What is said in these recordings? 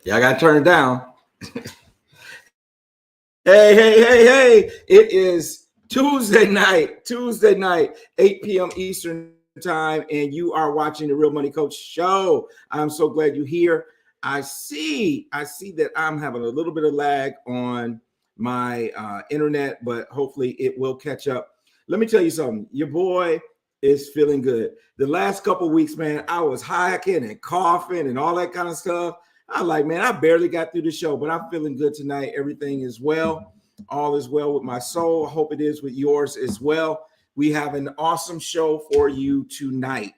Yeah, I got to turn it down. Hey. It is Tuesday night, 8 p.m. Eastern time, and you are watching the Real Money Coach show. I'm so glad you're here. I see that I'm having a little bit of lag on my internet, but hopefully it will catch up. Let me tell you something. Your boy is feeling good. The last couple of weeks, man, I was hacking and coughing and all that kind of stuff. I like, man, I barely got through the show, but I'm feeling good tonight. Everything is well. All is well with my soul. I hope it is with yours as well. We have an awesome show for you tonight.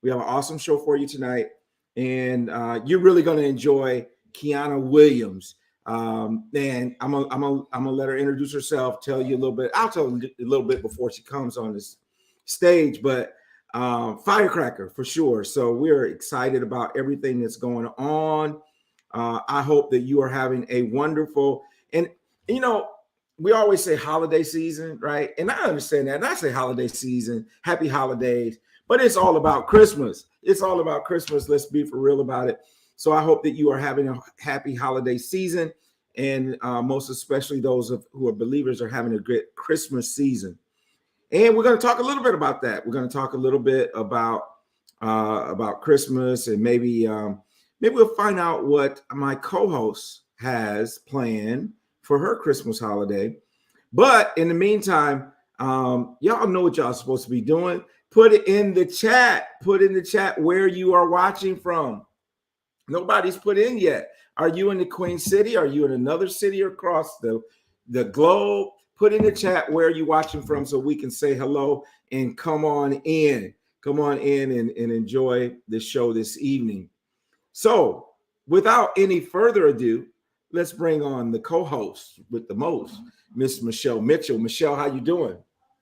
We have an awesome show for you tonight, and you're really going to enjoy Keianna Williams. And I'm gonna let her introduce herself, tell you a little bit. I'll tell you a little bit before she comes on this stage, but firecracker for sure. So we're excited about everything that's going on. I hope that you are having a wonderful, and you know, we always say holiday season, right? And I understand that. And I say holiday season, happy holidays, but it's all about Christmas. It's all about Christmas. Let's be for real about it. So I hope that you are having a happy holiday season. And most especially who are believers are having a great Christmas season. And we're going to talk a little bit about that. We're going to talk a little bit about Christmas, and maybe we'll find out what my co-host has planned for her Christmas holiday. But in the meantime, y'all know what y'all supposed to be doing. Put it in the chat. Put in the chat where you are watching from. Nobody's put in yet. Are you in the Queen City? Are you in another city across the globe? Put in the chat where you're watching from so we can say hello and come on in. Come on in and enjoy the show this evening. So without any further ado, let's bring on the co-host with the most, Miss Michelle Mitchell. Michelle, how you doing?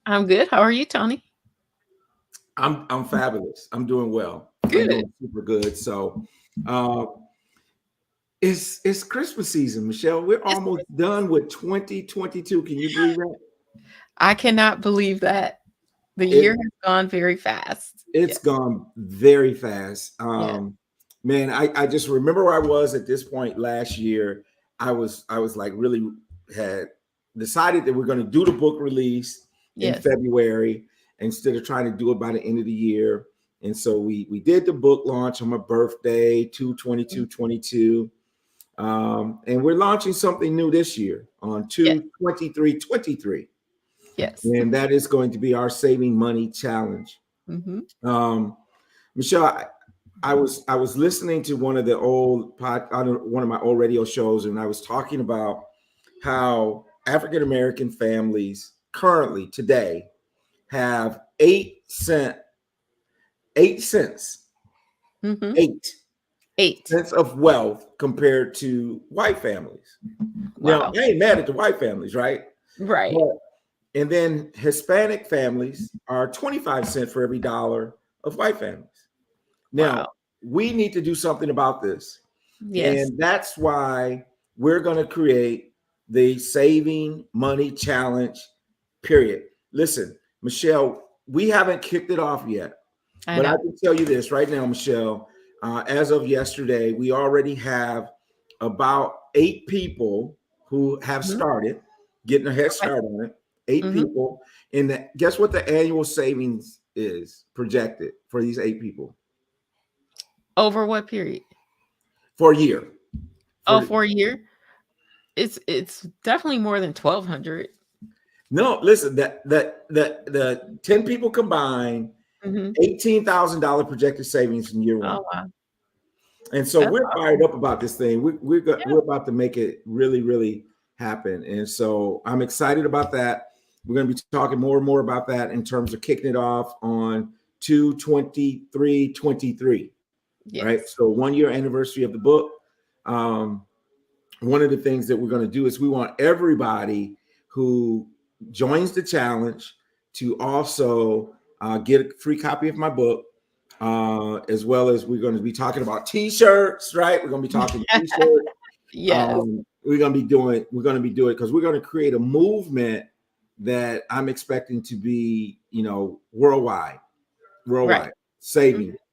I'm good. How are you, Tony? I'm fabulous. I'm doing well. I'm Good. doing super good. So uh it's Christmas season, Michelle. We're It's, almost done with 2022. Can you believe that? I cannot believe that the year It has gone very fast. Yeah. it's gone very fast. Yeah. Man, I just remember where I was at this point last year. I was like really had decided that we're going to do the book release in Yes. February instead of trying to do it by the end of the year. And so we did the book launch on my birthday, 2/22/22. And we're launching something new this year on Yes. 2/23/23. Yes. And that is going to be our Saving Money Challenge. Hmm. Um, Michelle, I was listening to one of the one of my old radio shows, and I was talking about how African American families currently today have 8 cents, Hmm. 8. 8 cents of wealth compared to white families. Now, Wow. I ain't mad at the white families, right? Right. But and then Hispanic families are 25 cents for every dollar of white families. Now, Wow. we need to do something about this. Yes. And that's why we're going to create the Saving Money Challenge, period. Listen, Michelle, we haven't kicked it off yet, I but I know. can tell you this right now, Michelle. As of yesterday, we already have about 8 people who have Hmm. started getting a head Okay. start on it. Eight Hmm. people. And guess what the annual savings is projected for these 8 people Over what period? for a year? Oh, For for a year. It's definitely more than 1,200. No, listen, the 10 people combined, Hmm. $18,000 projected savings in year Oh one. wow. And so That's we're fired awesome. up about this thing. Yeah. We're about to make it really, really happen. And so I'm excited about that. We're going to be talking more and more about that in terms of kicking it off on 2/23/23, right? Yes. So 1 year anniversary of the book. Um, One of the things that we're going to do is we want everybody who joins the challenge to also get a free copy of my book, as well as we're going to be talking about t-shirts, right? We're going to be talking t-shirts. Yes. We're going to be doing because we're going to create a movement that I'm expecting to be, Right. worldwide, Mhm.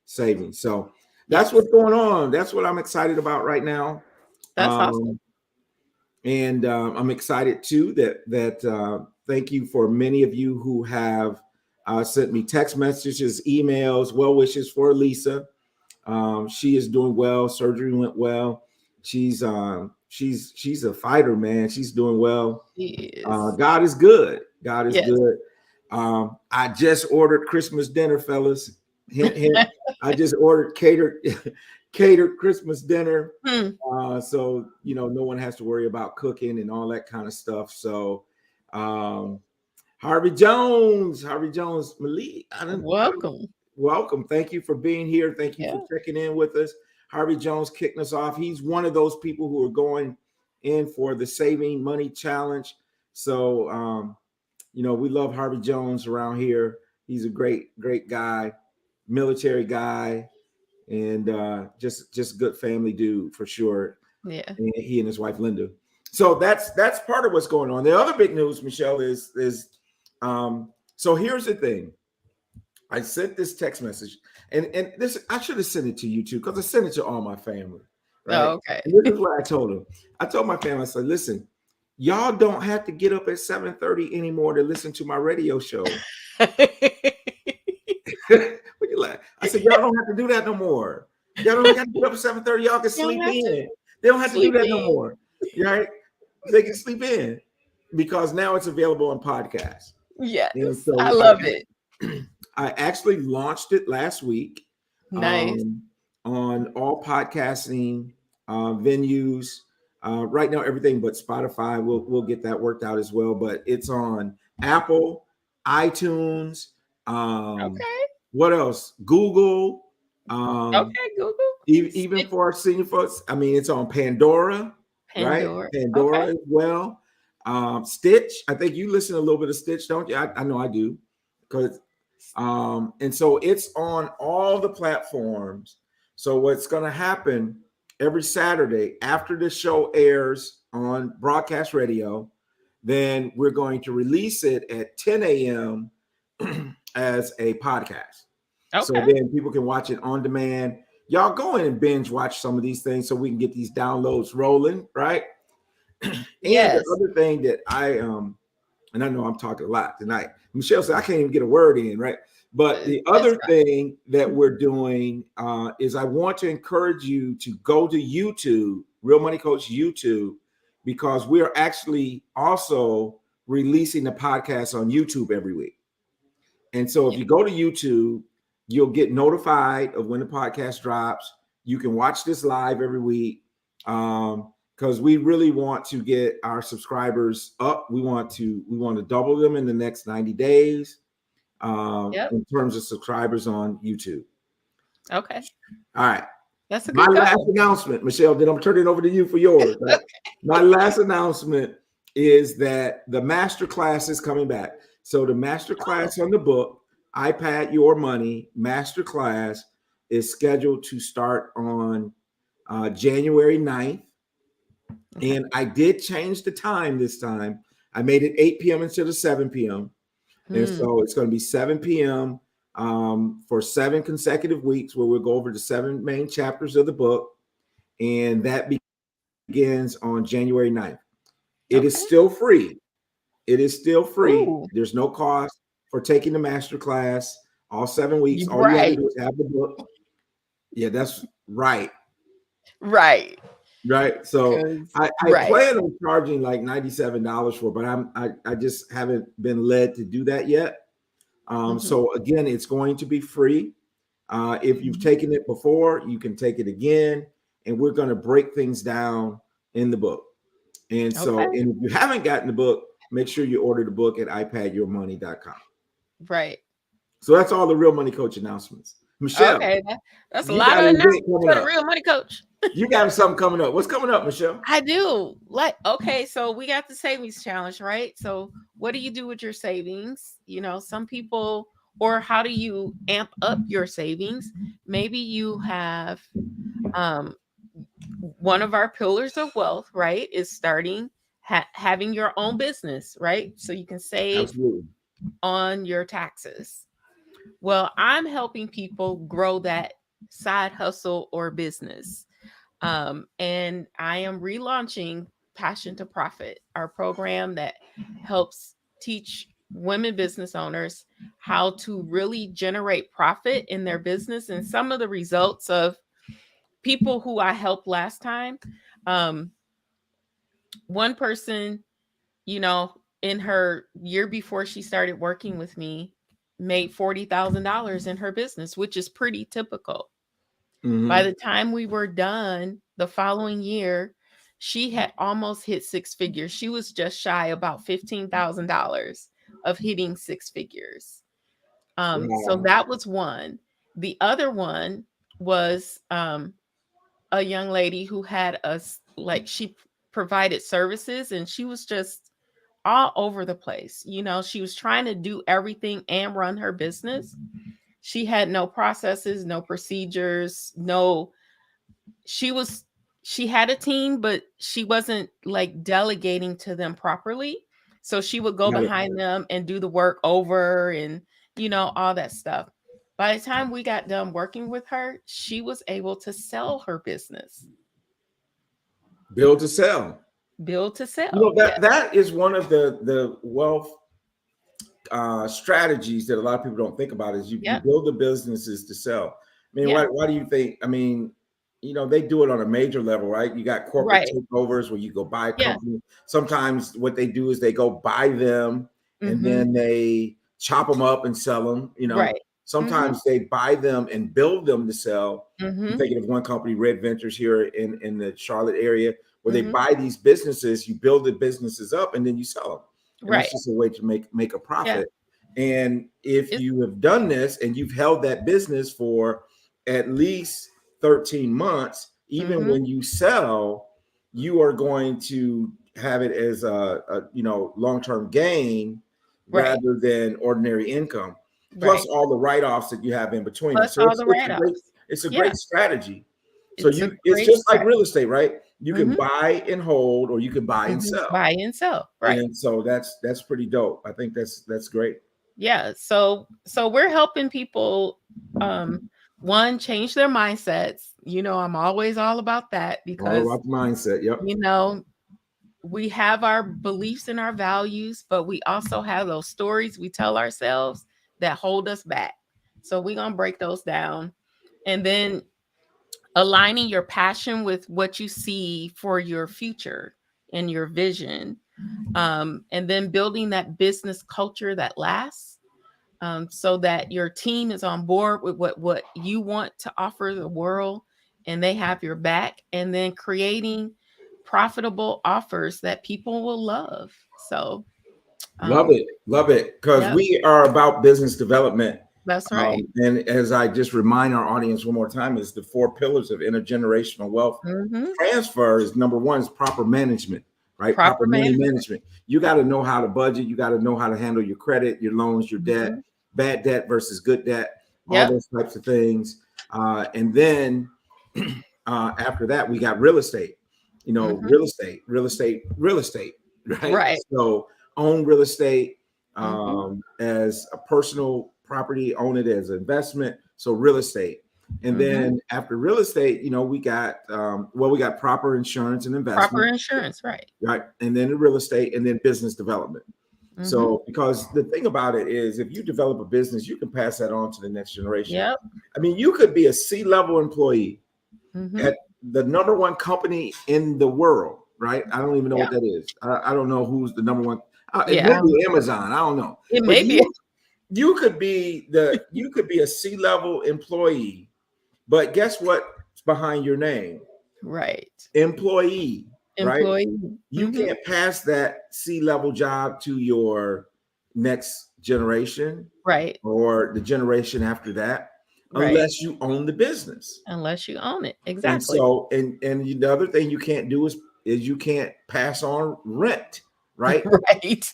saving. So that's Yes. what's going on. That's what I'm excited about right now. That's awesome. And I'm excited too that thank you for many of you who have sent me text messages, emails, well wishes for Lisa. She is doing well. Surgery went well. She's a fighter, man. She's doing well. She is. God is good. God is Yes. good. I just ordered Christmas dinner, fellas. Hint, hint. I just ordered catered Christmas dinner. So no one has to worry about cooking and all that kind of stuff. So Harvey Jones, Malik, Welcome. welcome. Thank you for being here. Thank you Yeah. for checking in with us. Harvey Jones kicking us off. He's one of those people who are going in for the Saving Money Challenge. So we love Harvey Jones around here. He's a great guy, military guy, and just good family dude for sure. Yeah. And he and his wife Linda. So that's part of what's going on. The other big news, Michelle, is so here's the thing. I sent this text message, and this I should have sent it to you too, because I sent it to all my family. Right. Oh, okay. And this is what I told them. I told my family, I said, listen, y'all don't have to get up at 7:30 anymore to listen to my radio show. What you like? I said, y'all don't have to do that no more. Y'all don't have to get up at 7:30. Y'all can sleep in. They don't have to do that no more. Right? They can sleep in because now it's available on podcasts. Yes. So I love it. I actually launched it last week. Nice. On all podcasting venues. Right now, everything but Spotify. We'll get that worked out as well. But it's on Apple, iTunes. Okay. What else? Google. Okay, Google. Even for our senior folks. I mean, it's on Pandora. Right? Pandora okay. as well. Stitch. I think you listen to a little bit of Stitch, don't you? I know I do. Because and so it's on all the platforms. So what's going to happen every Saturday after the show airs on broadcast radio, then we're going to release it at 10 a.m. as a podcast. Okay. So then people can watch it on demand. Y'all go in and binge watch some of these things so we can get these downloads rolling, right? Yes. And the other thing that and I know I'm talking a lot tonight. Michelle said I can't even get a word in, right? But the other thing that we're doing is I want to encourage you to go to YouTube, Real Money Coach YouTube, because we're actually also releasing the podcast on YouTube every week. And so if you go to YouTube, you'll get notified of when the podcast drops. You can watch this live every week. Because we really want to get our subscribers up. We want to double them in the next 90 days in terms of subscribers on YouTube. Okay. All right. That's a good my last announcement, Michelle. Then I'm turning it over to you for yours. Right? Okay. My last announcement is that the master class is coming back. So the master class on the book, iPad Your Money master class, is scheduled to start on January 9th. And I did change the time this time. I made it 8 p.m. instead of 7 p.m. And so it's going to be 7 p.m. For 7 consecutive weeks where we'll go over the 7 main chapters of the book. And that begins on January 9th. It is still free. It is still free. Ooh. There's no cost for taking the master class all 7 weeks. All you have to do is have the book. Yeah, that's right. Right. Right. So I plan on charging like $97 for it, but I just haven't been led to do that yet. So again, it's going to be free. If you've taken it before, you can take it again, and we're going to break things down in the book. And so, and if you haven't gotten the book, make sure you order the book at ipadyourmoney.com. Right. So that's all the Real Money Coach announcements. Michelle. Okay, that's a lot of announcements for the Real Money Coach. You got something coming up. What's coming up, Michelle? I do. So we got the savings challenge, right? So what do you do with your savings? Some people, or how do you amp up your savings? Maybe you have one of our pillars of wealth, right, is starting having your own business, right? So you can save on your taxes. Well, I'm helping people grow that side hustle or business. And I am relaunching Passion to Profit, our program that helps teach women business owners how to really generate profit in their business. And some of the results of people who I helped last time, um, one person, you know, in her year before she started working with me, made $40,000 in her business, which is pretty typical. By Mhm. the time we were done the following year, she had almost hit six figures. She was just shy about $15,000 of hitting six figures. So Wow. that was one. The other one was a young lady who had us, like, she provided services and she was just all over the place. You know, she was trying to do everything and run her business. She had no processes, no procedures, no, she was, she had a team, but she wasn't like delegating to them properly. So she would go Got it. behind them and do the work over and, you know, all that stuff. By the time we got done working with her, she was able to sell her business, Build to sell. build to You know, sell. Yeah. that is one of the wealth strategies that a lot of people don't think about is you Yep. build the businesses to sell. I mean, Yeah. why do you think? I mean, you know, they do it on a major level, right? You got corporate Right. takeovers where you go buy a Yeah. company. Sometimes what they do is they go buy them and Mm-hmm. then they chop them up and sell them. You know, Right. Mm-hmm. sometimes they buy them and build them to sell. I'm Mm-hmm. thinking of one company, Red Ventures, here in the Charlotte area, where they Mm-hmm. buy these businesses, you build the businesses up, and then you sell them, and that's Right. just a way to make a Yeah. profit. And if It's you have done this and you've held that business for at least 13 months, even mm-hmm. when you sell, you are going to have it as a long-term gain Right. rather than ordinary income, plus Right. all the write-offs that you have in between them. Plus So all it's the it's a great write-offs. it's a Yeah. great strategy. So It's a it's great just like strategy. real estate, right? You can Mm-hmm. buy and hold, or you can buy and Mm-hmm. sell. Buy and sell. Right. And so that's pretty dope. I think that's great. Yeah. So we're helping people, um one, change their mindsets. You know, I'm always all about that All because, about the mindset. Yep. you know, we have our beliefs and our values, but we also have those stories we tell ourselves that hold us back. So we're going to break those down. And then aligning your passion with what you see for your future and your vision. And then building that business culture that lasts, so that your team is on board with what you want to offer the world and they have your back. And then creating profitable offers that people will love. So, Love um, it. Love it. Because yep, we are about business development. that's right. And as I just remind our audience one more time, is the four pillars of intergenerational wealth Hmm. transfer is number one is proper management, right? Proper Proper money management. management. You got to know how to budget. You got to know how to handle your credit, your loans, your debt, Hmm. bad debt versus good debt, all Yep. those types of things. And then after that, we got real estate. You know, Hmm. real estate, right? Right. So own real estate Hmm. as a personal property, own it as an investment. So real estate. And Hmm. then after real estate, you know, we got proper insurance and Proper investment, insurance. Right. right? And then the real estate and then business development. Hmm. So because the thing about it is if you develop a business, you can pass that on to the next generation. Yep. I mean, you could be a C-level employee Hmm. at the number one company in the world, right? I don't even know Yeah. what that is. I don't know who's the number one. It may Yeah. be Amazon. I don't know. It But may be. you could be a C-level employee, but guess what's behind your name? Right. Employee, right? Employee. You Hmm. can't pass that C-level job to your next generation Right. or the generation after that Right. unless you own the business. Unless you own it. And Exactly. so, the other thing you can't do is you can't pass on rent, right? Right.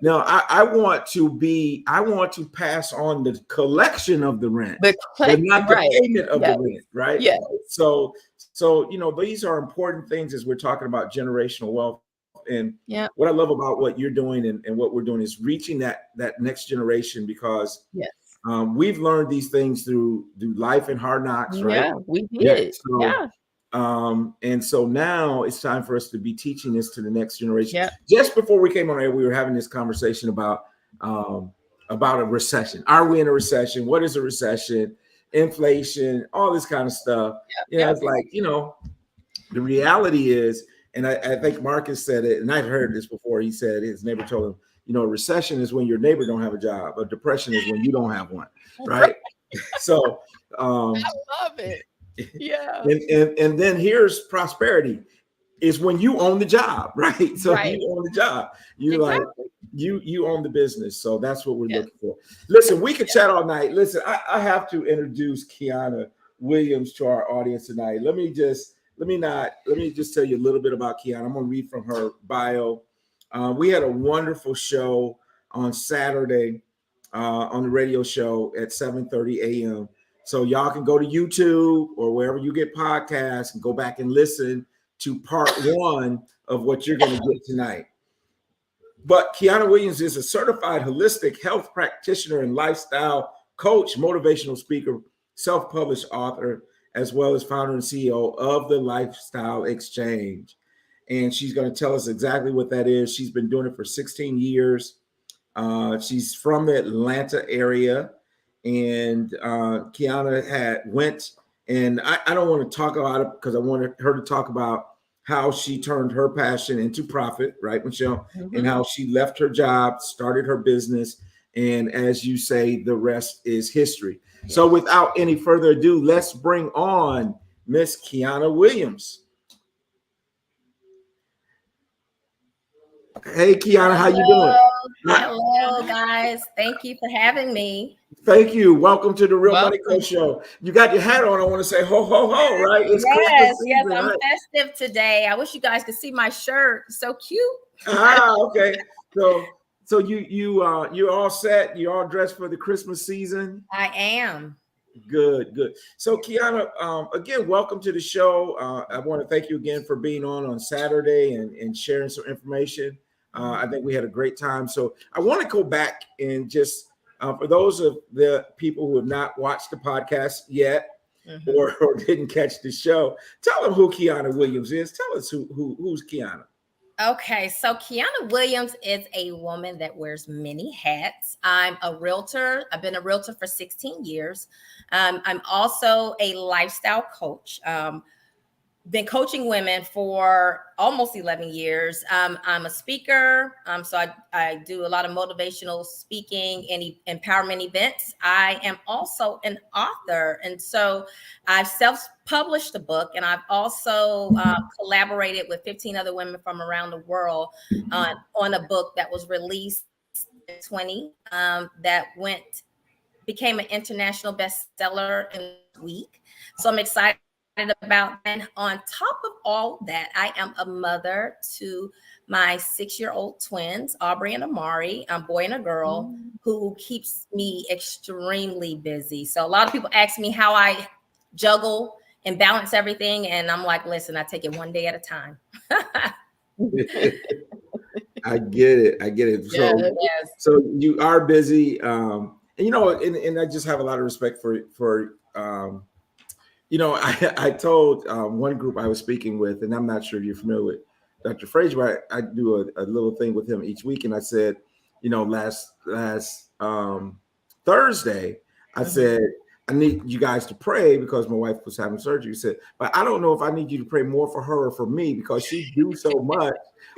Now, I want to pass on the collection of the rent, The but click. not the Right. payment of the Yes. rent, right? Yes. So, these are important things as we're talking about generational wealth. And Yep. what I love about what you're doing and what we're doing is reaching that next generation because Yes. we've learned these things through life and hard knocks, right? Yeah, we Yeah. did. So Yeah. And so now it's time for us to be teaching this to the next generation. Yep. Just before we came on air, we were having this conversation about a recession. Are we in a recession? What is a recession? Inflation, all this kind of stuff. Yep. It's like, the reality is, and I think Marcus said it, and I've heard this before. He said his neighbor told him, a recession is when your neighbor don't have a job. A depression is when you don't have one, right? So I love it. Yeah. And then here's prosperity is when you own the job, right? So Right. you own the job. You Exactly. you own the business. So that's what we're looking for. Listen, we could chat all night. Listen, I have to introduce Keianna Williams to our audience tonight. Let me just tell you a little bit about Keianna. I'm gonna read from her bio. We had a wonderful show on Saturday on the radio show at 7:30 a.m. So y'all can go to YouTube or wherever you get podcasts and go back and listen to part one of what you're going to get tonight. But Keianna Williams is a certified holistic health practitioner and lifestyle coach, motivational speaker, self-published author, as well as founder and CEO of the Lifestyle Exchange. And she's going to tell us exactly what that is. She's been doing it for 16 years. She's from the Atlanta area. And Keianna went, and I don't want to talk about it because I wanted her to talk about how she turned her passion into profit, right, Michelle? Mm-hmm. And how she left her job, started her business. And as you say, the rest is history. Yes. So without any further ado, let's bring on Miss Keianna Williams. Hey, Keianna, how you doing? Hello, guys. Thank you for having me. Thank you. Welcome to the Real Money Coach Show. You got your hat on. I want to say ho, ho, ho, right? It's yes, season, I'm festive today. I wish you guys could see my shirt. It's so cute. Okay. So you're all set. You're all dressed for the Christmas season. I am. Good. So Keianna, again, welcome to the show. I want to thank you again for being on Saturday and sharing some information. I think we had a great time. So I want to go back and just for those of the people who have not watched the podcast yet or didn't catch the show, tell them who Keianna Williams is. Tell us who's Keianna. Okay, so Keianna Williams is a woman that wears many hats. I'm a realtor. I've been a realtor for 16 years. I'm also a lifestyle coach. Been coaching women for almost 11 years. I'm a speaker. So I do a lot of motivational speaking and empowerment events. I am also an author. And so I've self-published a book, and I've also collaborated with 15 other women from around the world on a book that was released in 2020 that became an international bestseller in a week. So I'm excited about. And on top of all that, I am a mother to my 6-year-old twins, Aubrey and Amari, a boy and a girl, who keeps me extremely busy. So a lot of people ask me how I juggle and balance everything, and I'm like, listen, I take it one day at a time. I get it. So, so you are busy, and and I just have a lot of respect for. I told one group I was speaking with, and I'm not sure if you're familiar with Dr. Frazier, but I do a little thing with him each week. And I said, last Thursday, I said, I need you guys to pray because my wife was having surgery. He said, but I don't know if I need you to pray more for her or for me because she do so much.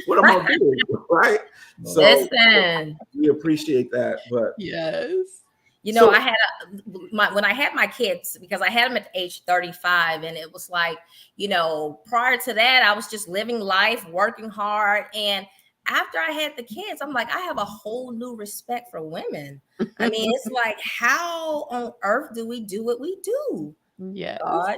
What am I doing? Right? So listen, we appreciate that. But yes. I had when I had my kids, because I had them at age 35, and it was like, prior to that, I was just living life, working hard. And after I had the kids, I'm like, I have a whole new respect for women. I mean, it's like, how on earth do we do what we do? Yeah. God.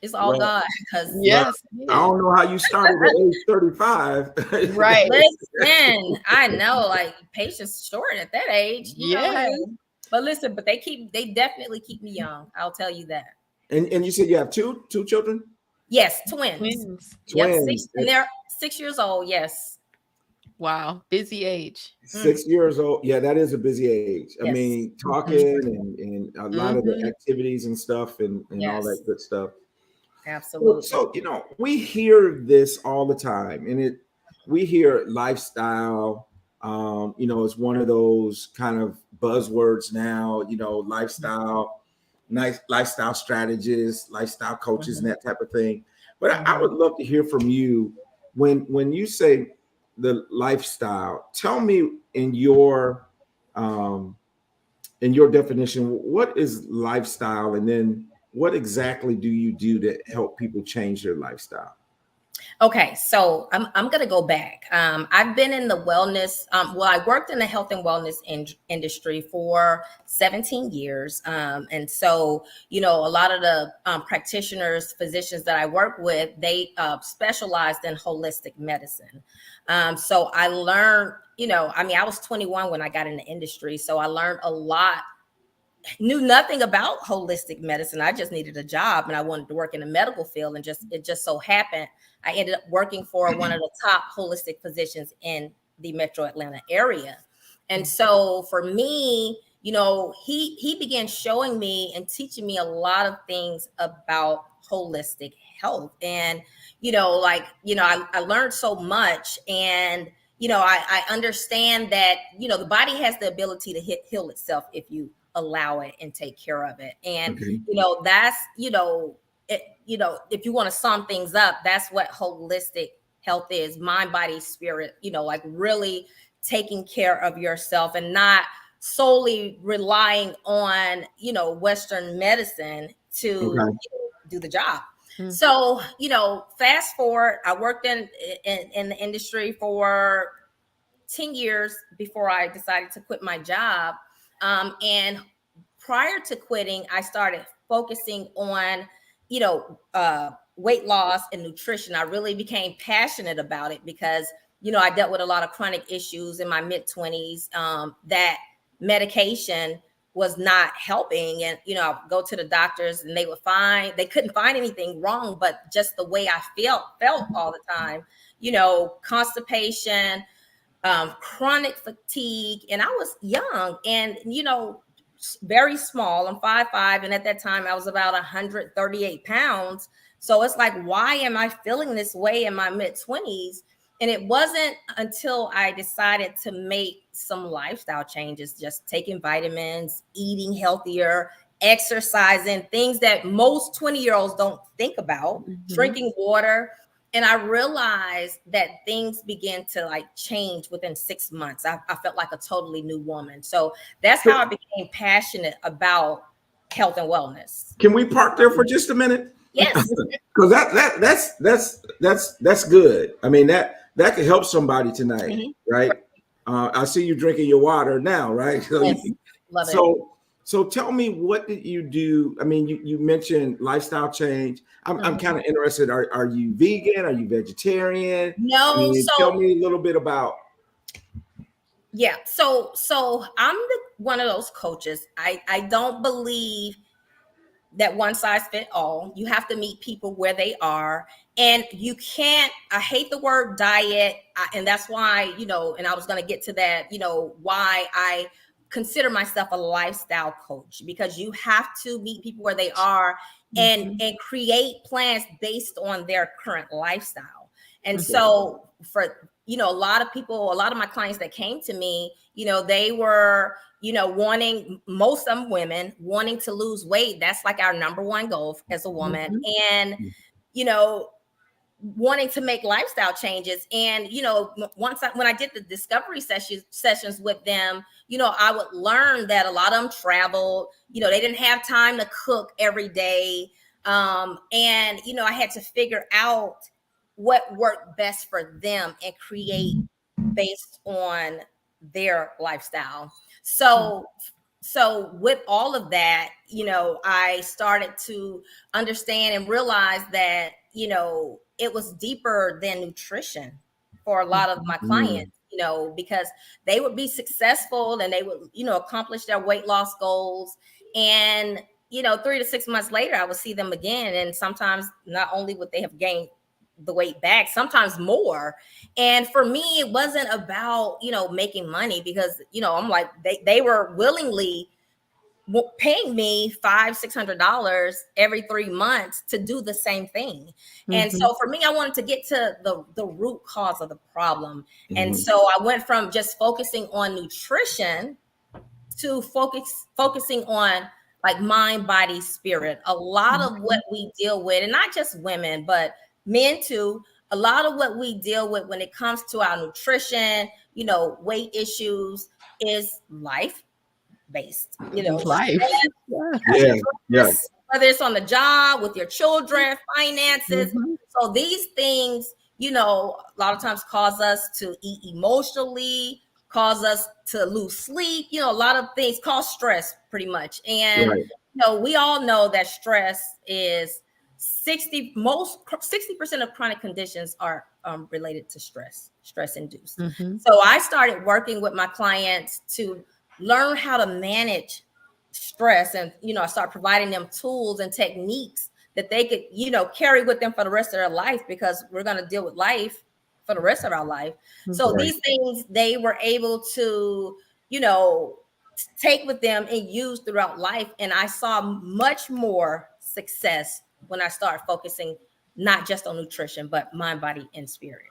It's all God. Because yes, I don't know how you started at age 35. Right. Listen, I know, like, patience short at that age. You know what I mean? But listen, they definitely keep me young. I'll tell you that. And you said you have two children? Yes, twins. Yep, and they're 6 years old. Yes. Wow, busy age. 6 years old. Yeah, that is a busy age. Yes. I mean, talking and a lot of the activities and stuff and all that good stuff. Absolutely. So we hear this all the time, and we hear lifestyle. It's one of those kind of buzzwords now. Lifestyle, nice lifestyle strategists, lifestyle coaches, and that type of thing. But I would love to hear from you when you say the lifestyle. Tell me um, in your definition, what is lifestyle, and then what exactly do you do to help people change their lifestyle? Okay, so I'm gonna go back. I've been in the wellness. I worked in the health and wellness industry for 17 years, and so a lot of the practitioners, physicians that I work with, they specialized in holistic medicine. So I learned. I was 21 when I got in the industry, so I learned a lot. Knew nothing about holistic medicine. I just needed a job and I wanted to work in the medical field. And it just so happened I ended up working for one of the top holistic physicians in the metro Atlanta area. And so for me, he began showing me and teaching me a lot of things about holistic health. And, I learned so much. And, I understand that, the body has the ability to heal itself if you allow it and take care of it. And, Okay. That's, if you want to sum things up, that's what holistic health is: mind, body, spirit, like really taking care of yourself and not solely relying on, Western medicine to do the job. Mm-hmm. So, fast forward, I worked in the industry for 10 years before I decided to quit my job. And prior to quitting, I started focusing on, weight loss and nutrition. I really became passionate about it because, I dealt with a lot of chronic issues in my mid-20s, that medication was not helping. And, I would go to the doctors and they couldn't find anything wrong, but just the way I felt all the time, constipation, chronic fatigue. And I was young and, very small. I'm 5'5", and at that time I was about 138 pounds. So it's like, why am I feeling this way in my mid-20s? And it wasn't until I decided to make some lifestyle changes, just taking vitamins, eating healthier, exercising, things that most 20-year-olds don't think about, drinking water. And I realized that things began to change within 6 months. I felt like a totally new woman. So that's how I became passionate about health and wellness. Can we park there for just a minute? Yes. Because that's good. I mean, that could help somebody tonight, right? I see you drinking your water now, right? So, yes. Love it. So tell me, what did you do? I mean, you mentioned lifestyle change. I'm kind of interested. Are you vegan? Are you vegetarian? No. Tell me a little bit about. Yeah. So I'm one of those coaches. I don't believe that one size fit all. You have to meet people where they are. And you can't, I hate the word diet. And that's why, and I was going to get to that, why I consider myself a lifestyle coach, because you have to meet people where they are and create plans based on their current lifestyle. And so for, a lot of people, a lot of my clients that came to me, they were, wanting, most of them women, wanting to lose weight. That's like our number one goal as a woman. And, wanting to make lifestyle changes. And, when I did the discovery sessions with them, I would learn that a lot of them traveled, they didn't have time to cook every day. And, I had to figure out what worked best for them and create based on their lifestyle. So with all of that, I started to understand and realize that, it was deeper than nutrition for a lot of my clients, because they would be successful and they would, accomplish their weight loss goals. And, 3 to 6 months later, I would see them again. And sometimes not only would they have gained the weight back, sometimes more. And for me, it wasn't about, making money, because, I'm like, they were willingly paying me $500-$600 every 3 months to do the same thing. And so for me, I wanted to get to the root cause of the problem. And so I went from just focusing on nutrition to focusing on like mind, body, spirit. A lot of what we deal with, and not just women, but men too, a lot of what we deal with when it comes to our nutrition, weight issues, is life based, life. whether it's on the job, with your children, finances. So these things, a lot of times cause us to eat emotionally, cause us to lose sleep, a lot of things cause stress pretty much. And, we all know that stress is 60% of chronic conditions are related to stress induced. So I started working with my clients to learn how to manage stress. And, I start providing them tools and techniques that they could, carry with them for the rest of their life, because we're going to deal with life for the rest of our life. So these things they were able to, take with them and use throughout life. And I saw much more success when I started focusing not just on nutrition, but mind, body, and spirit.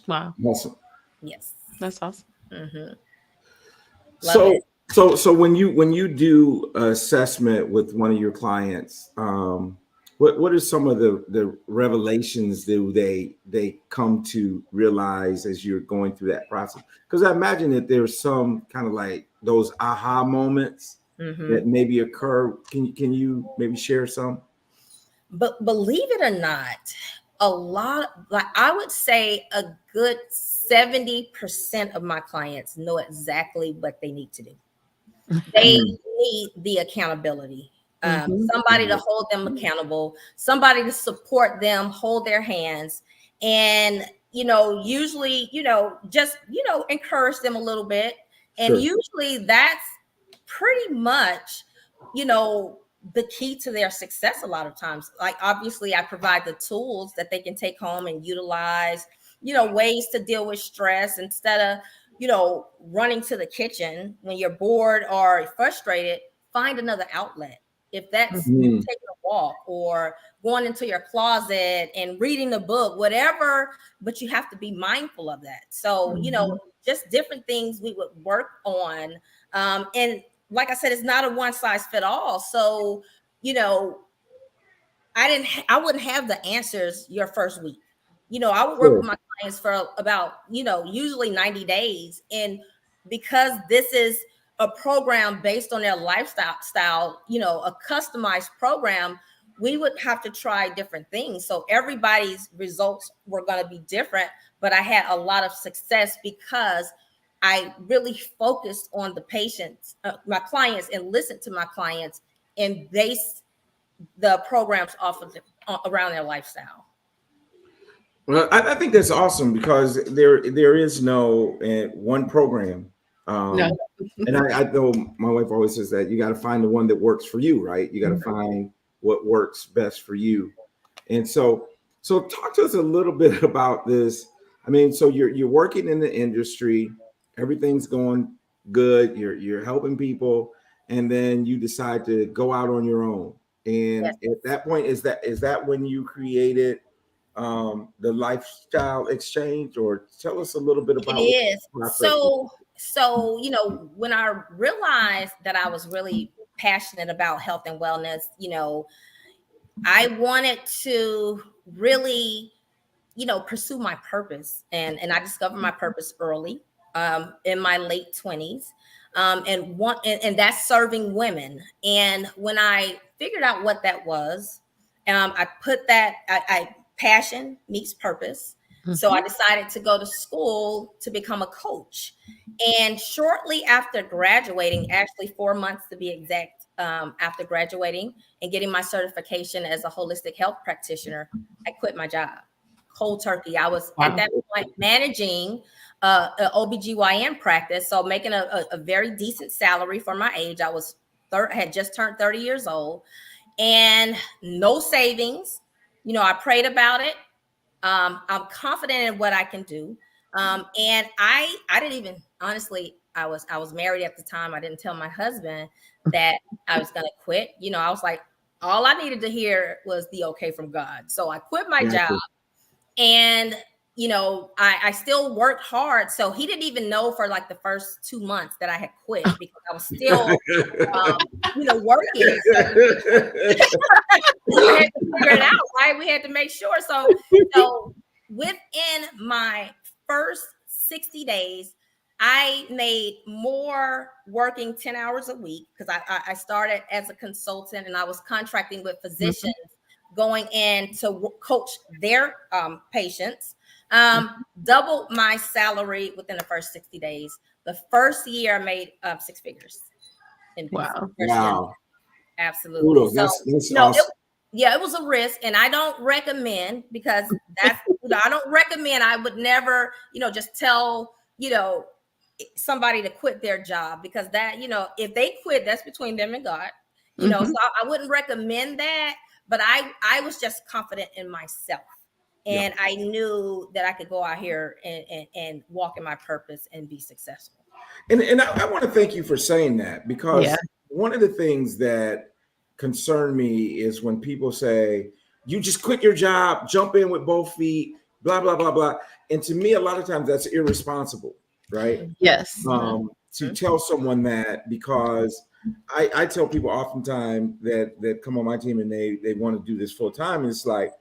Wow. Awesome. Yes. That's awesome. So when you do assessment with one of your clients, what are some of the revelations do they come to realize as you're going through that process? Because I imagine that there's some kind of like those aha moments that maybe occur. Can you maybe share some? But believe it or not, a lot, like I would say a good 70% of my clients know exactly what they need to do. They need the accountability. Somebody to hold them accountable, somebody to support them, hold their hands, and usually just encourage them a little bit. And usually that's pretty much the key to their success. A lot of times, like obviously I provide the tools that they can take home and utilize, ways to deal with stress instead of running to the kitchen when you're bored or frustrated. Find another outlet. If that's taking a walk or going into your closet and reading a book, whatever, but you have to be mindful of that. So, just different things we would work on. And like I said, it's not a one size fit all. So, I wouldn't have the answers your first week. I would work with my clients for about, usually 90 days. And because this is a program based on their lifestyle, a customized program, we would have to try different things. So everybody's results were going to be different, but I had a lot of success because I really focused on the patients, my clients, and listened to my clients and based the programs off of around their lifestyle. Well, I think that's awesome because there is no one program. No. And I know my wife always says that you got to find the one that works for you, right? You got to find what works best for you. And so talk to us a little bit about this. I mean, so you're working in the industry, everything's going good, you're helping people, and then you decide to go out on your own. And at that point, is that when you created the lifestyle exchange, or tell us a little bit about it is. So when I realized that I was really passionate about health and wellness, I wanted to really pursue my purpose, and I discovered my purpose early, in my late 20s, and that's serving women. And when I figured out what that was, I put that I passion meets purpose. So I decided to go to school to become a coach. And shortly after graduating, actually 4 months to be exact, after graduating and getting my certification as a holistic health practitioner, I quit my job. Cold turkey. I was at that point managing an OBGYN practice, so making a very decent salary for my age. I had just turned 30 years old and no savings. I prayed about it. I'm confident in what I can do. And I didn't even, honestly, I was married at the time. I didn't tell my husband that I was going to quit. I was like, all I needed to hear was the okay from God. So I quit my job, and I still worked hard. So he didn't even know for like the first 2 months that I had quit, because I was still working. So we had to figure it out, right? We had to make sure. So within my first 60 days, I made more working 10 hours a week, because I started as a consultant, and I was contracting with physicians going in to coach their patients. Doubled my salary within the first 60 days. The first year I made 6 figures. Wow. Absolutely. Kudos. That's awesome. It was a risk, and I don't recommend, because that's I don't recommend. I would never just tell somebody to quit their job, because that if they quit, that's between them and God. So I wouldn't recommend that. But I was just confident in myself, and I knew that I could go out here and walk in my purpose and be successful. And I want to thank you for saying that, because one of the things that concern me is when people say, you just quit your job, jump in with both feet, blah, blah, blah, blah. And to me, a lot of times that's irresponsible, right? Yes. To tell someone that, because I tell people oftentimes that come on my team and they want to do this full time. It's like,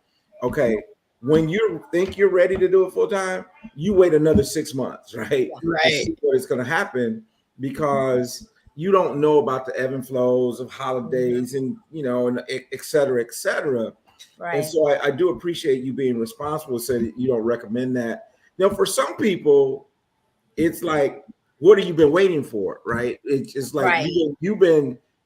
okay, when you think you're ready to do it full time, you wait another 6 months, right? Right. To see what is going to happen, because you don't know about the ebb and flows of holidays and and et cetera, et cetera. Right. And so I do appreciate you being responsible, so that you don't recommend that. For some people, it's like, what have you been waiting for, right? It's like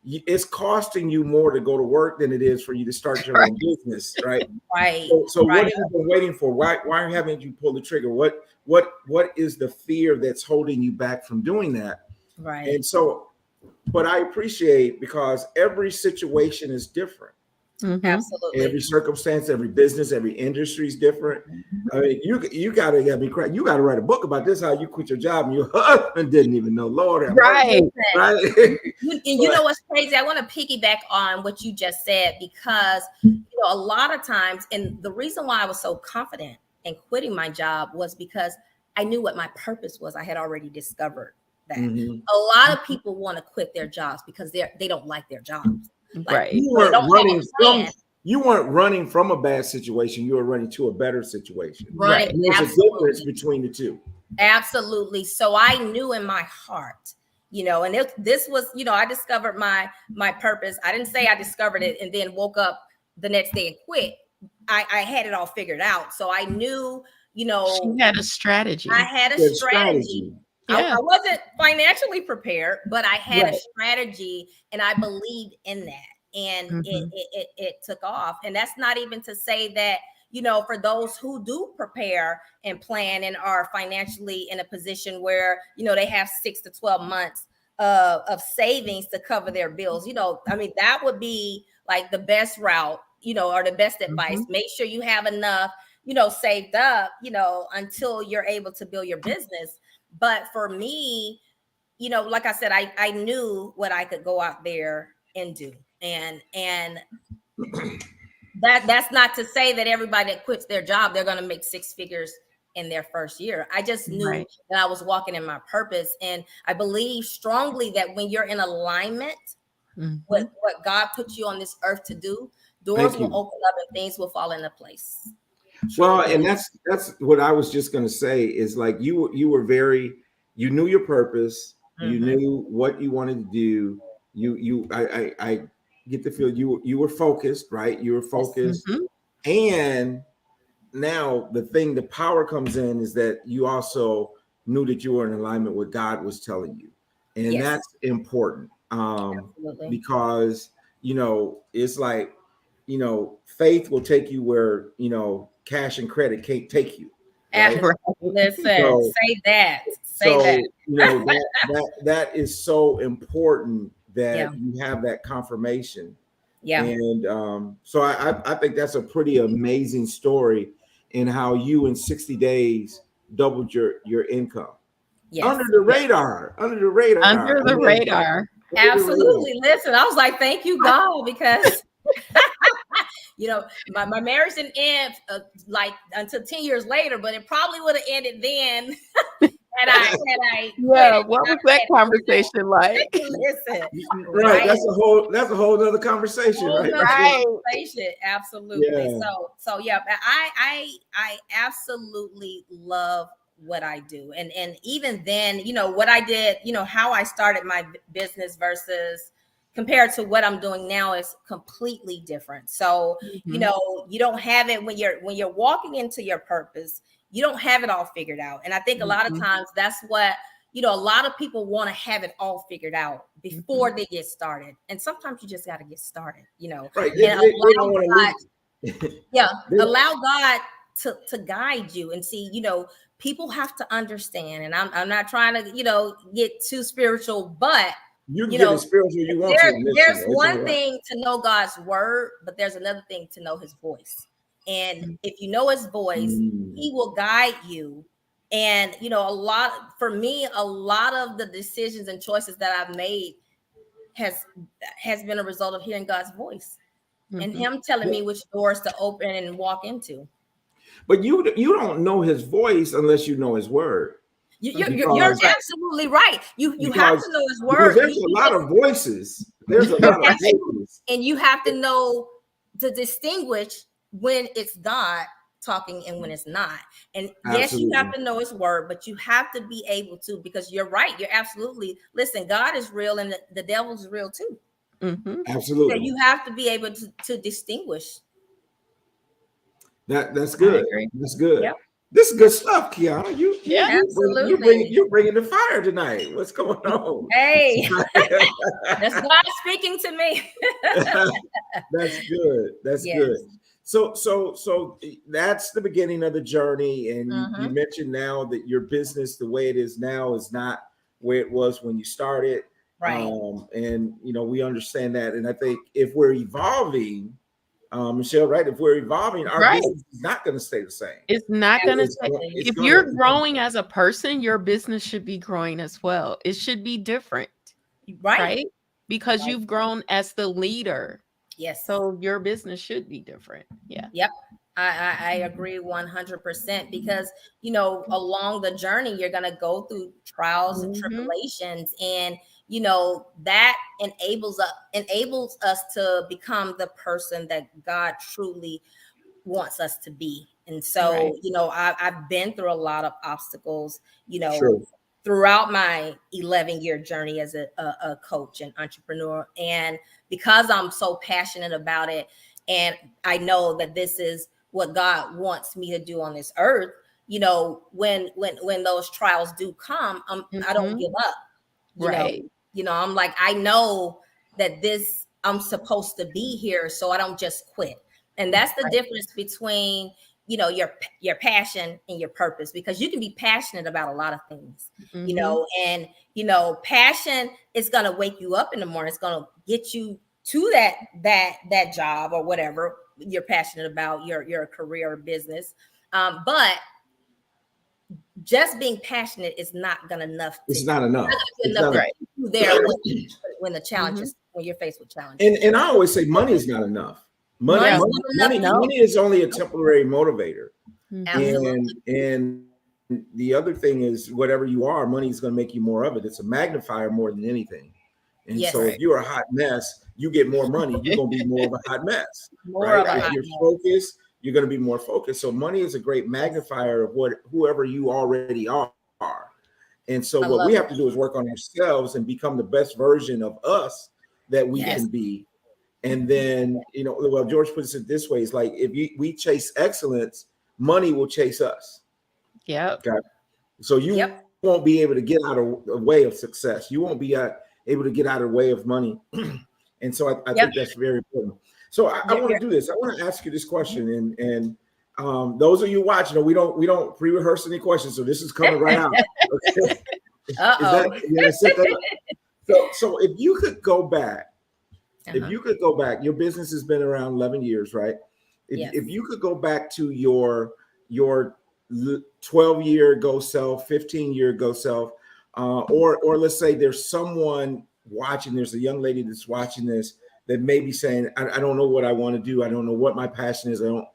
it's costing you more to go to work than it is for you to start your own business, right? Right. So what have you been waiting for? Why haven't you pulled the trigger? What is the fear that's holding you back from doing that? Right. And so, but I appreciate, because every situation is different. Absolutely. Every circumstance, every business, every industry is different. I mean, you gotta get me correct. You gotta write a book about this, how you quit your job and your husband didn't even know. Lord, right. And you know what's crazy? I want to piggyback on what you just said, because a lot of times, and the reason why I was so confident in quitting my job was because I knew what my purpose was. I had already discovered that. A lot of people want to quit their jobs because they don't like their jobs. Right. You weren't running from a bad situation. You were running to a better situation. Right. There's a difference between the two. Absolutely. So I knew in my heart, and this was, I discovered my purpose. I didn't say I discovered it and then woke up the next day and quit. I had it all figured out. So I knew, she had a strategy. I had a strategy. Yeah. I wasn't financially prepared, but I had a strategy, and I believed in that, and it took off. And that's not even to say that, for those who do prepare and plan and are financially in a position where, they have 6 to 12 months of savings to cover their bills. I mean, that would be like the best route, or the best advice. Make sure you have enough, saved up, until you're able to build your business. But for me, like I said, I knew what I could go out there and do. And that's not to say that everybody that quits their job, they're going to make 6 figures in their first year. I just knew that I was walking in my purpose. And I believe strongly that when you're in alignment with what God put you on this earth to do, doors will open up and things will fall into place. Well, and that's what I was just going to say, is like you knew your purpose, you knew what you wanted to do. I get the feel you were focused, right? You were focused. And now the power comes in is that you also knew that you were in alignment with what God was telling you. And that's important. Because, it's like, faith will take you where, cash and credit can't take you. Right? Listen, say that. That is so important, that you have that confirmation. And so I think that's a pretty amazing story in how you in 60 days doubled your income. Yes. Under the radar. Under the radar. Absolutely. Listen, I was like, thank you, God, because you know, my marriage didn't end like until 10 years later, but it probably would have ended then. Had I Yeah, what was that conversation like? Listen, right. That's a whole other conversation, right? Conversation. Absolutely. Yeah. So yeah, I absolutely love what I do. And even then, you know, what I did, you know, how I started my business versus compared to what I'm doing now is completely different. So, you know, you don't have it when you're walking into your purpose, you don't have it all figured out. And I think a lot of times that's what, you know, a lot of people want to have it all figured out before they get started. And sometimes you just got to get started, you know, right. And allow God to guide you and see, you know, people have to understand. And I'm not trying to, you know, get too spiritual, but you can get as spiritual you want to. There's one thing to know God's word, but there's another thing to know his voice. And if you know his voice, he will guide you. And, you know, a lot of the decisions and choices that I've made has been a result of hearing God's voice and him telling me which doors to open and walk into. But you don't know his voice unless you know his word. You're absolutely right. You have to know his word. There's a lot of voices. There's a lot of voices. And you have to know to distinguish when it's God talking and when it's not. And yes, you have to know his word, but you have to be able to, because you're right. You're absolutely, listen, God is real and the devil's real too. Absolutely. So you have to be able to distinguish. That's good. That's good. Yep. This is good stuff, Keianna. Absolutely. You're bringing the fire tonight. What's going on? Hey, that's God speaking to me. That's good. That's good. So that's the beginning of the journey. And you mentioned now that your business, the way it is now, is not where it was when you started. Right. And you know, we understand that. And I think if we're evolving, Michelle, right? If we're evolving, our business is not going to stay the same. It's not going to stay. If you're growing as a person, your business should be growing as well. It should be different, right? Because you've grown as the leader. Yes. So your business should be different. Yeah. Yep. I agree 100% because, you know, along the journey, you're going to go through trials and tribulations, and, you know, that enables us to become the person that God truly wants us to be. And so, you know, I've been through a lot of obstacles, you know, throughout my 11-year journey as a coach and entrepreneur. And because I'm so passionate about it, and I know that this is what God wants me to do on this earth, you know, when those trials do come, I don't give up. You know, I'm like, I know that I'm supposed to be here, so I don't just quit. And that's the difference between, you know, your passion and your purpose, because you can be passionate about a lot of things, you know, and, you know, passion is going to wake you up in the morning. It's going to get you to that job or whatever you're passionate about, your career or business. But just being passionate is not going enough. It's not enough. There when the challenges, when you're faced with challenges. And I always say money is not enough. Money is only a temporary motivator. And the other thing is, whatever you are, money is going to make you more of it. It's a magnifier more than anything. And so if you're a hot mess, you get more money, you're going to be more of a hot mess. If you're focused, you're going to be more focused. So money is a great magnifier of whoever you already are. And so what we have to do is work on ourselves and become the best version of us that we can be. And then, you know, well, George puts it this way: it's like, if we chase excellence, money will chase us. Yeah. Okay. So you won't be able to get out of the way of success. You won't be able to get out of the way of money. And so I think that's very important. So I want to do this. I want to ask you this question, and those of you watching, we don't pre-rehearse any questions, so this is coming right out. Okay. So if you could go back, your business has been around 11 years, right? If you could go back to your 12-year ago self, 15-year ago self, or let's say there's someone watching, there's a young lady that's watching this that may be saying, I don't know what I want to do. I don't know what my passion is. I don't,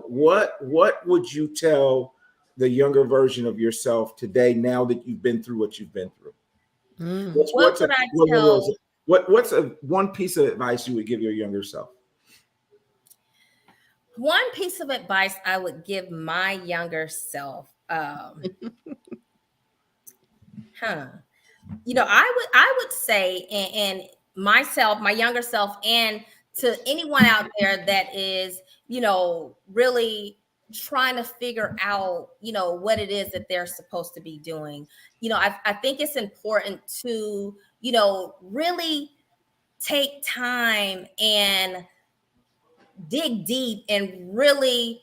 what would you tell the younger version of yourself today, now that you've been through what you've been through? What would I tell? What's one piece of advice you would give your younger self? One piece of advice I would give my younger self, I would say, and myself, my younger self, and to anyone out there that is, really trying to figure out, what it is that they're supposed to be doing. I think it's important to, really take time and dig deep and really,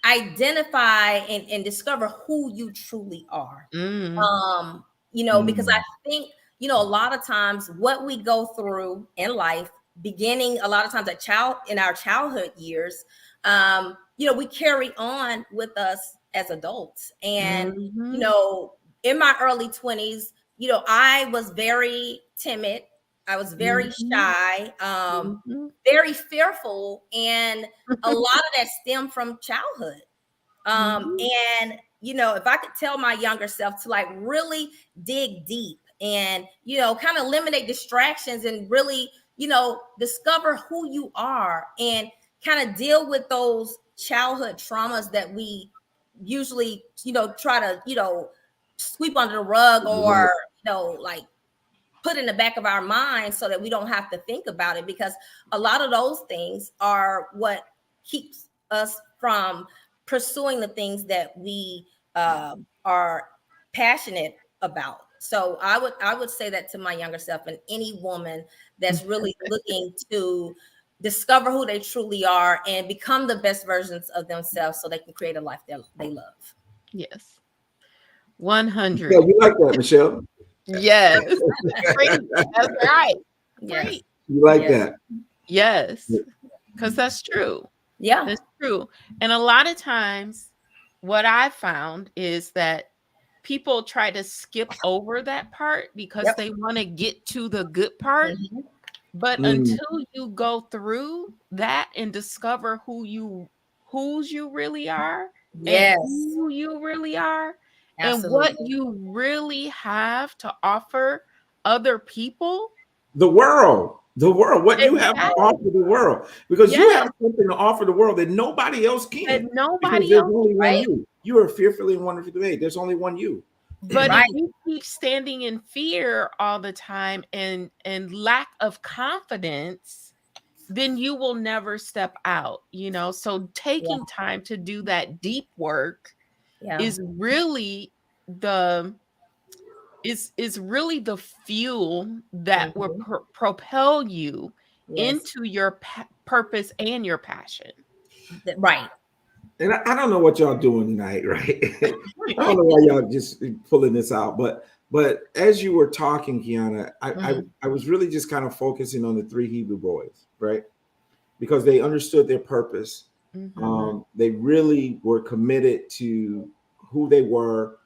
identify and discover who you truly are. Because I think, a lot of times what we go through in life, beginning a lot of times in our childhood years, we carry on with us as adults. And, in my early 20s, I was very timid. I was very shy, very fearful. And a lot of that stemmed from childhood. And, if I could tell my younger self to like really dig deep and, kind of eliminate distractions and really, discover who you are and kind of deal with those childhood traumas that we usually, try to, sweep under the rug or, like put in the back of our minds so that we don't have to think about it, because a lot of those things are what keeps us from pursuing the things that we are passionate about. So I would say that to my younger self and any woman that's really looking to discover who they truly are and become the best versions of themselves so they can create a life that they love. Yes. 100. Yeah, you like that, Michelle? Yes. That's right. Yes. You like that? Yes. Because that's true. Yeah. That's true. And a lot of times what I found is that people try to skip over that part because they want to get to the good part. But until you go through that and discover whose you really are, and who you really are, and what you really have to offer other people, the world, what you have to offer the world, because you have something to offer the world that nobody else can. And nobody there's else, only one you. You are fearfully and wonderfully made. There's only one you. But if you keep standing in fear all the time and lack of confidence, then you will never step out, So taking time to do that deep work is really the fuel that will propel you into your purpose and your passion. Right. And I don't know what y'all doing tonight, right? I don't know why y'all just pulling this out, but as you were talking, Keianna, I was really just kind of focusing on the 3 Hebrew boys, right? Because they understood their purpose. They really were committed to who they were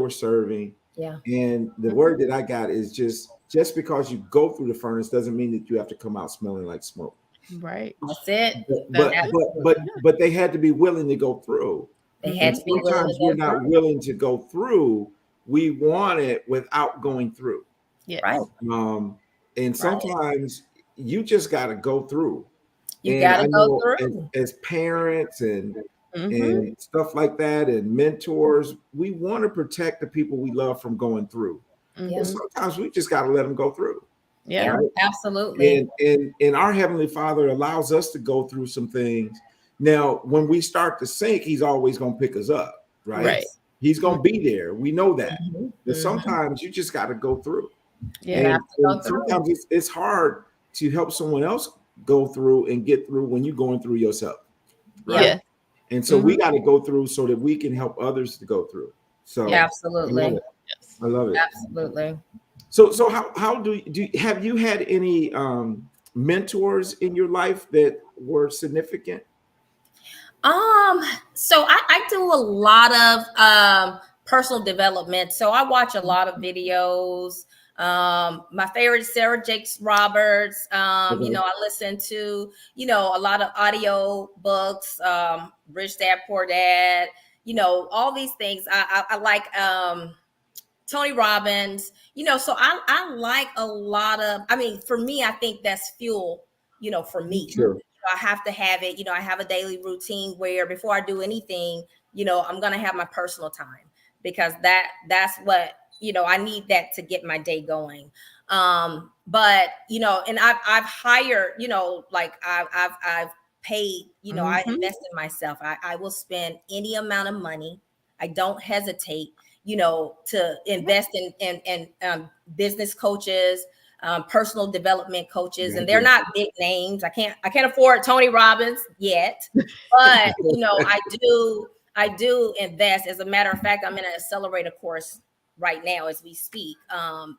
serving. Yeah. And the word that I got is just because you go through the furnace doesn't mean that you have to come out smelling like smoke. Right. That's it. But they had to be willing to go through. They had to be willing. Sometimes we're not willing to go through. We want it without going through. Yes. Right. And sometimes you just got to go through. You got to go through. As parents and stuff like that, and mentors, we want to protect the people we love from going through. And sometimes we just got to let them go through. Yeah, right? Absolutely. And our Heavenly Father allows us to go through some things. Now, when we start to sink, He's always going to pick us up, right? He's going to be there. We know that. But sometimes you just got to go through. Yeah. And sometimes it's hard to help someone else go through and get through when you're going through yourself. Right. Yeah. And so we got to go through so that we can help others to go through. So absolutely. I love it. Absolutely. So how do have you had any mentors in your life that were significant? So I do a lot of personal development. So I watch a lot of videos. My favorite is Sarah Jakes Roberts. You know, I listen to, you know, a lot of audio books, Rich Dad, Poor Dad, you know, all these things. I like Tony Robbins, you know, so I like a lot of, I mean, for me, I think that's fuel, you know, for me. Sure. I have to have it, you know, I have a daily routine where before I do anything, you know, I'm going to have my personal time, because that's what, you know, I need that to get my day going. But, you know, and I've hired, you know, like I've paid, you know, I invest in myself. I will spend any amount of money. I don't hesitate, you know, to invest in business coaches, personal development coaches, and they're not big names. I can't afford Tony Robbins yet, but you know, I do invest. As a matter of fact, I'm in an accelerator course right now as we speak,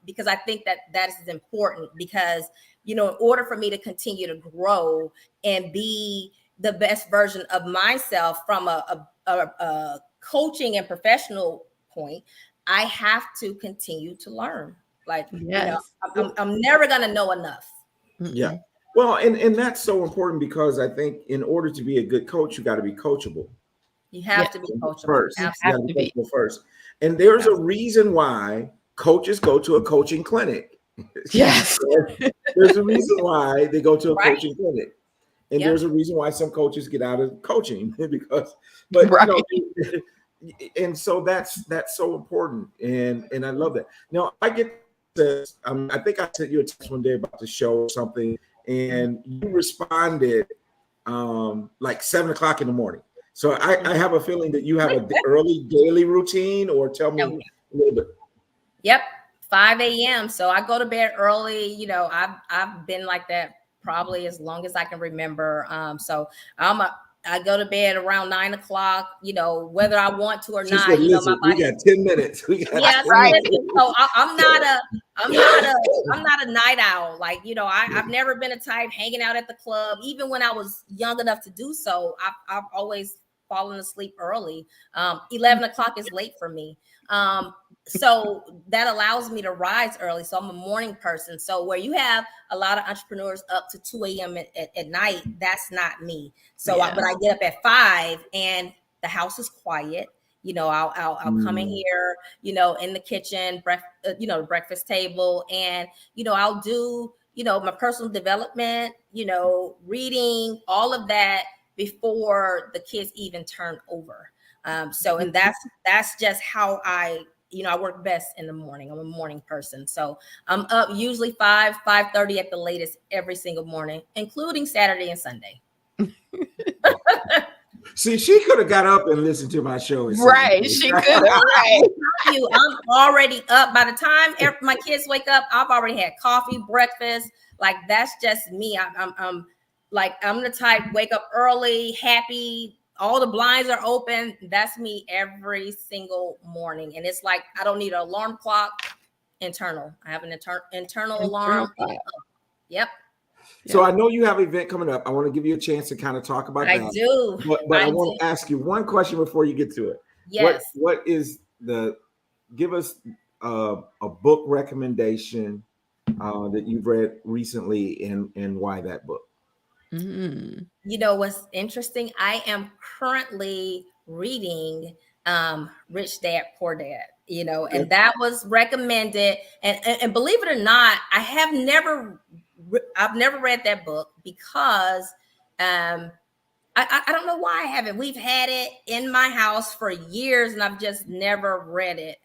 because I think that is important, because, you know, in order for me to continue to grow and be the best version of myself from a coaching and professional point, I have to continue to learn. Like, Yes. you know, I'm never going to know enough. Yeah. Well, and that's so important, because I think in order to be a good coach, you got to be coachable. You have to be coachable First. Absolutely. You got to be coachable first. And there's a reason why coaches go to a coaching clinic. Yes. There's a reason why they go to a coaching clinic. And Yep. there's a reason why some coaches get out of coaching, because, but you know, and so that's so important, and I love that. Now I get this. I think I sent you a text one day about the show or something, and you responded like 7 o'clock in the morning. So I have a feeling that you have an early daily routine, or tell me a little bit. Yep, 5 a.m. So I go to bed early. You know, I've been like that probably as long as I can remember. So I go to bed around 9 o'clock, you know, whether I want to or not. Said, you know, my body. We got 10 minutes. We got So I'm not a night owl. Like, you know, I've never been a type hanging out at the club. Even when I was young enough to do so, I've always fallen asleep early. 11 o'clock is late for me. So that allows me to rise early. So I'm a morning person. So where you have a lot of entrepreneurs up to 2 a.m. at night, that's not me. So, but I get up at 5 and the house is quiet. You know, I'll come in here, you know, in the kitchen, breakfast table, and, you know, I'll do, you know, my personal development, you know, reading, all of that before the kids even turn over. So, and that's just how I work best in the morning. I'm a morning person. So I'm up usually 5:30 at the latest every single morning, including Saturday and Sunday. See, she could have got up and listened to my show. Right. She could have. Right. I'm already up. By the time my kids wake up, I've already had coffee, breakfast. Like, that's just me. I'm the type, wake up early, happy. All the blinds are open. That's me every single morning. And it's like, I don't need an alarm clock. Internal. I have an internal alarm. Yep. So I know you have an event coming up. I want to give you a chance to kind of talk about that. I do. But I want to ask you one question before you get to it. Yes. What is give us a book recommendation that you've read recently, and why that book? Mm-hmm. You know what's interesting? I am currently reading Rich Dad, Poor Dad, you know, and that was recommended. And believe it or not, I've never read that book, because I don't know why I haven't. We've had it in my house for years, and I've just never read it,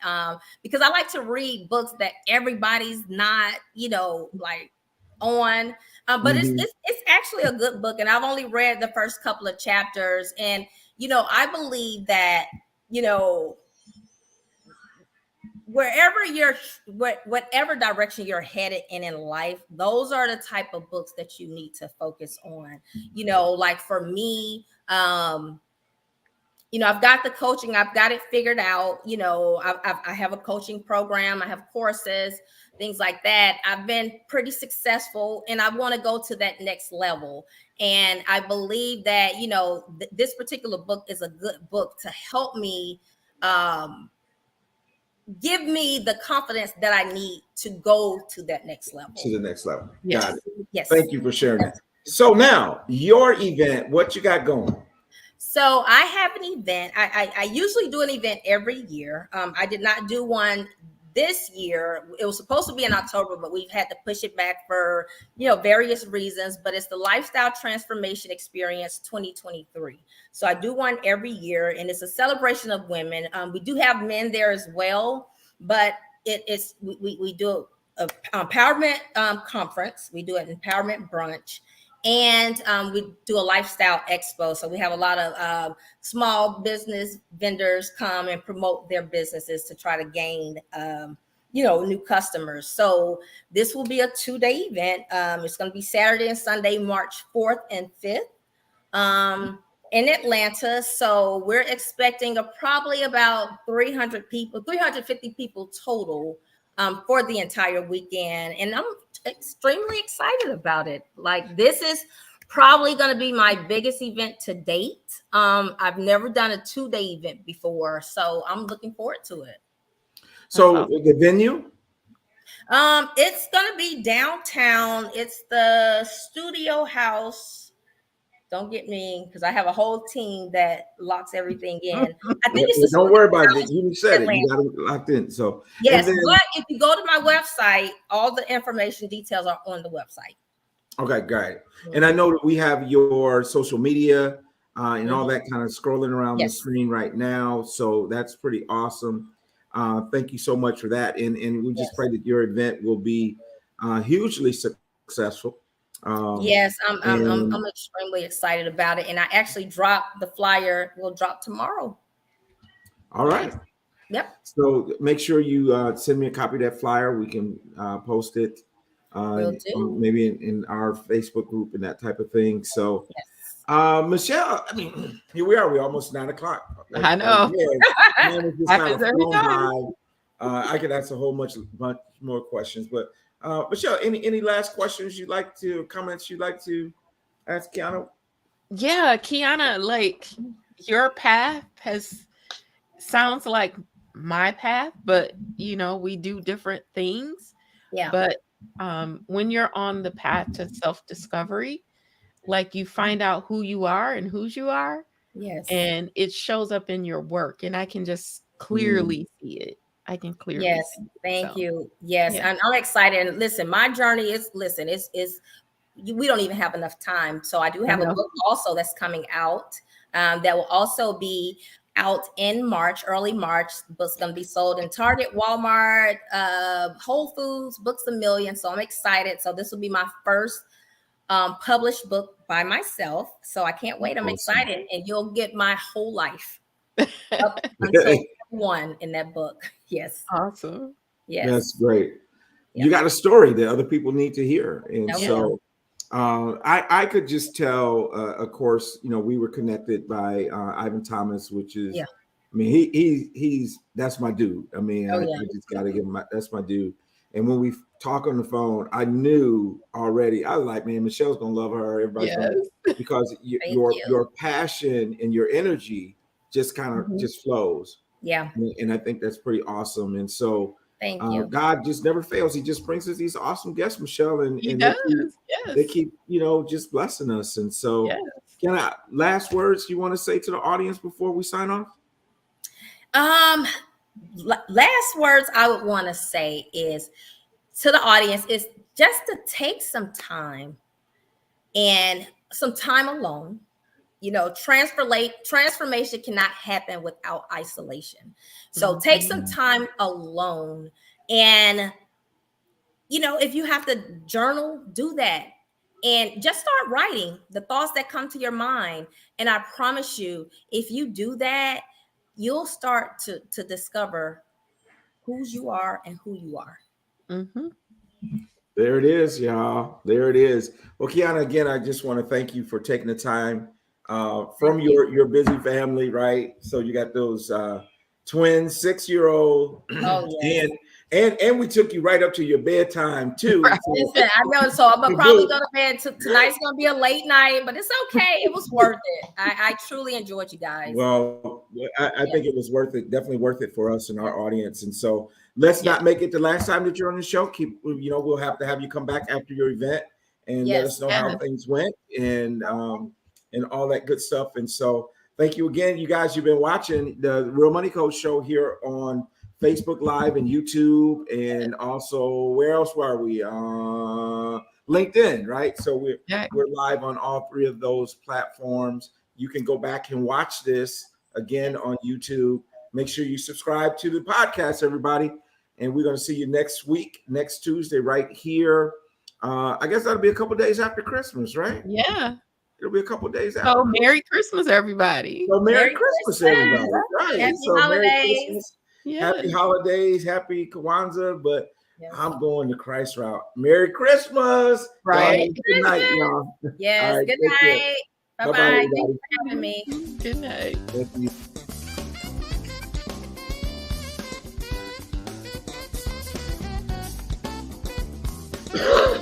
because I like to read books that everybody's not, you know, like on. But it's actually a good book, and I've only read the first couple of chapters. And, you know, I believe that, you know, whatever direction you're headed in life, those are the type of books that you need to focus on. You know, like for me, you know, I've got the coaching, I've got it figured out. You know, I have a coaching program, I have courses, things like that. I've been pretty successful, and I want to go to that next level. And I believe that, you know, this particular book is a good book to help me give me the confidence that I need to go to that next level. To the next level. Yes. Got it. Yes. Thank you for sharing that. So now your event, what you got going? So I have an event. I usually do an event every year. I did not do one this year. It was supposed to be in October, but we've had to push it back for various reasons. But it's the Lifestyle Transformation Experience 2023. So I do one every year, and it's a celebration of women. We do have men there as well, but we do a empowerment conference. We do an empowerment brunch. And we do a lifestyle expo. So we have a lot of small business vendors come and promote their businesses to try to gain, new customers. So this will be a 2-day event. It's going to be Saturday and Sunday, March 4th and 5th in Atlanta. So we're expecting probably about 300 people, 350 people total for the entire weekend. And I'm extremely excited about it. Like, this is probably going to be my biggest event to date. I've never done a 2-day event before, so I'm looking forward to it. So the venue? It's going to be downtown. It's the Studio House. Don't get me, because I have a whole team that locks everything in. I think it's don't worry about it. You said it. You got it locked in. So yes, but if you go to my website, all the information details are on the website. Okay, great. And I know that we have your social media and all that kind of scrolling around the screen right now. So that's pretty awesome. Thank you so much for that. And we just pray that your event will be hugely successful. Yes, I'm extremely excited about it. And I actually dropped the flyer. Will drop tomorrow. All right. Yep. So make sure you send me a copy of that flyer. We can post it maybe in our Facebook group and that type of thing. So Michelle, I mean, here we are. We're almost 9 o'clock. I know. Happens every time. I could ask a whole bunch more questions, but Michelle, any last questions comments you'd like to ask Keianna? Yeah, Keianna, like, your path sounds like my path, but we do different things. Yeah. But when you're on the path to self-discovery, like, you find out who you are and whose you are. Yes. And it shows up in your work, and I can just clearly see it. I can clearly. Yes. Thank you. Yes. Yeah. I'm excited. And listen, my journey is we don't even have enough time. So I do have a book also that's coming out that will also be out in March, early March. The book's going to be sold in Target, Walmart, Whole Foods, Books A Million. So I'm excited. So this will be my first published book by myself. So I can't wait. I'm excited. And you'll get my whole life up until one in that book. Yes. Awesome. Yes. That's great. You got a story that other people need to hear. And so I could just tell, of course, we were connected by Ivan Thomas, which is, I mean, he's that's my dude. I mean, I just got to give him that's my dude. And when we talk on the phone, I knew already, I was like, man, Michelle's going to love her. Everybody's gonna, because your passion and your energy just kind of just flows. Yeah. And I think that's pretty awesome. And so thank you. God just never fails. He just brings us these awesome guests, Michelle, and they keep just blessing us. And so last words you want to say to the audience before we sign off? Last words I would want to say is to the audience is just to take some time and some time alone. Transformation cannot happen without isolation. So take some time alone. And, if you have to journal, do that. And just start writing the thoughts that come to your mind. And I promise you, if you do that, you'll start to discover whose you are and who you are. Mm-hmm. There it is, y'all. There it is. Well, Keianna, again, I just want to thank you for taking the time from your busy family, right? So you got those twins, 6-year-old, and we took you right up to your bedtime too. Right. Listen, I know. So I'm gonna probably go to bed. Tonight's gonna be a late night, but it's okay. It was worth it. I truly enjoyed you guys. Well, I think it was worth it, definitely worth it for us and our audience. And so let's not make it the last time that you're on the show. We'll have to have you come back after your event and let us know how things went and all that good stuff. And so thank you again, you guys. You've been watching the Real Money Coach show here on Facebook Live and YouTube, and also where else were we? LinkedIn, right? So we're live on all three of those platforms. You can go back and watch this again on YouTube. Make sure you subscribe to the podcast, everybody. And we're going to see you next week, next Tuesday, right here. I guess that'll be a couple days after Christmas, right? Yeah. It'll be a couple days after. So Merry Christmas, everybody. So Merry Christmas, everybody. Right. Happy so holidays. Merry Christmas. Yeah. Happy holidays. Happy Kwanzaa. But I'm going the Christ route. Merry Christmas. Right. Good night, y'all. Yes. Right, good night. Bye-bye. Thanks for having me. Good night. Thank you.